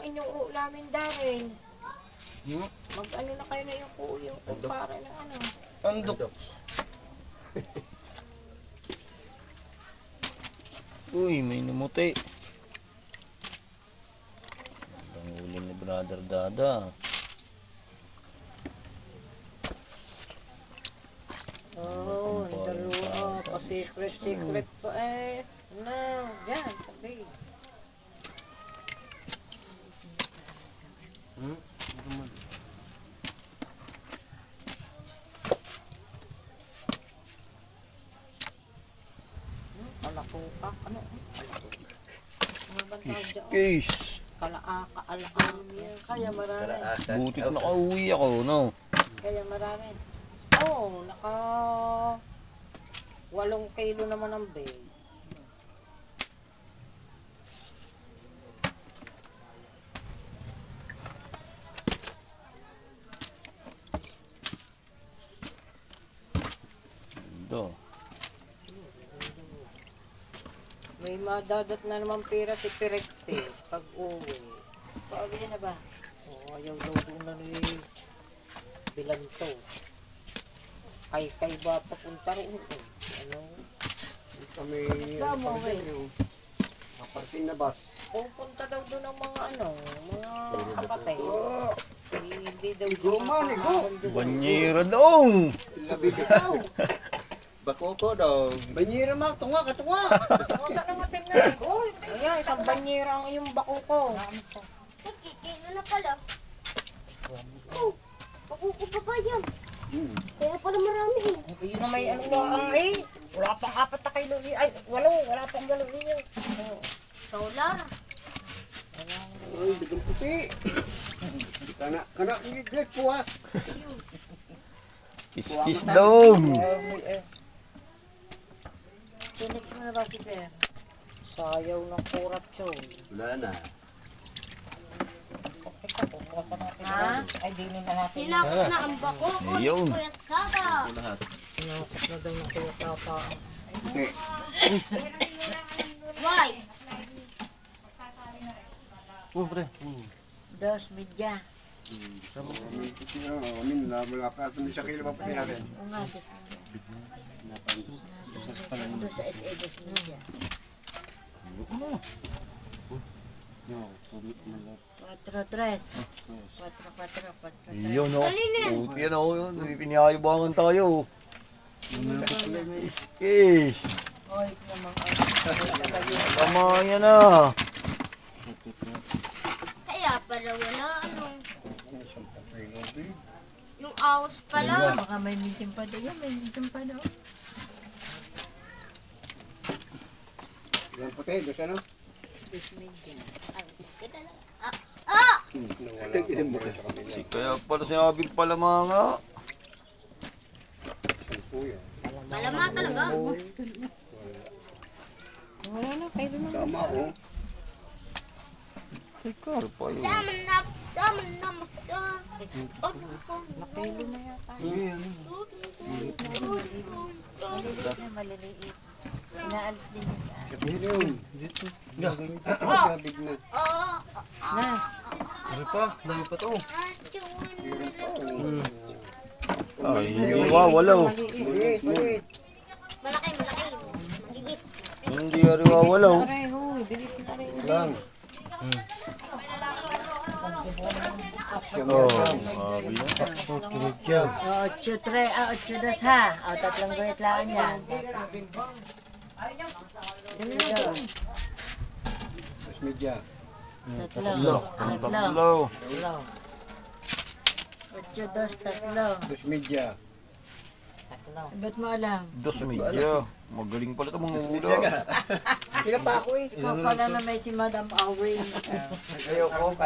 inyong ulamin darin. Hmm? Mag-ano na kayo na yung para ng ano. Andok. Uy, may namuti. Ang huli ni Brother Dada. Oh, ang dalawa. Pa-secret pa eh. Ano, dyan, sabi. Kalakukak, ano? Kiss. Kalaaka, alaam yan. Kaya marami. Butit nakauwi ako, no? Kaya marami. Oo, 8 kilo naman ang bale. Ito. May madadat na naman pera si Pirekte pag uwi. Pauwi na ba? Oo, ayaw daw doon na ni Bilanto. Kay ba papunta rin eh. Ano? Kami Damo eh. Kaparting na bus. Pupunta daw doon ng mga ano, mga kapatid. Hindi daw Guman, Banyera daw! Labi daw. Bakoko daw. Banyera ma, tunga ka tunga. O, saan ang atin na? Uy, ayan, isang banyera ang iyong bako ko. Kilo na pala. Oh, pakuko pa ba yan? Kaya pala marami eh. Yun na may ano lang eh. Wala pang 4 kilo. Ay, 8. Wala pang 8 kilo. Solar. Ay, dagang puti. Kana ini direct po ah. Kiss daw! Phoenix mo na ba si Sir? Sayaw ng kurat chow. Wala na. Ha? Ay, dinin na natin. Hinakot na ang bako ko. Ayun. Kuya Tata. Hinakot na daw ng kuya Tata. Puti. Why? Dos, midya. Amin na wala pa ito sa kilo pa puti natin. O nga, dos sa SA, dos midya. 4, 3. 4. Iyon, no? Buti yan ako yun. Pinayabangan tayo. Kiss. Oy, naman. Tama yan ah. Kaya pala wala ano. Yung awas pala. Baka may meeting pa doon. May meeting pa doon. Yan puti, dos ano? Dos midya. Ah! Si kaya pala sinabi pala mga. Malama talaga. Wala na, kayo naman. Tama oh. Teka, pa yun. Sama na magsa. Nakilo na yata. Maliliit. Inaalis din niya sa akin. Yun. Dito. Gabig na. Na. Ano pa? Dami pa to. Ay, hindi wawalaw. Maliit, maliit. Malaki. Magigit. Hindi wawalaw. Pareho, bilis na rin. Lang. Oh, sabi niya. 8, 2 ha. O, 3 guhit lang yan. Dos media. 3. Tatlo. 8, 2, 3. Dos media. Ba't mo alam? Dos media. Magaling pala ito mga ulo. Kila pa ako eh. Ikaw pala na may si Madam Awing. Ayoko.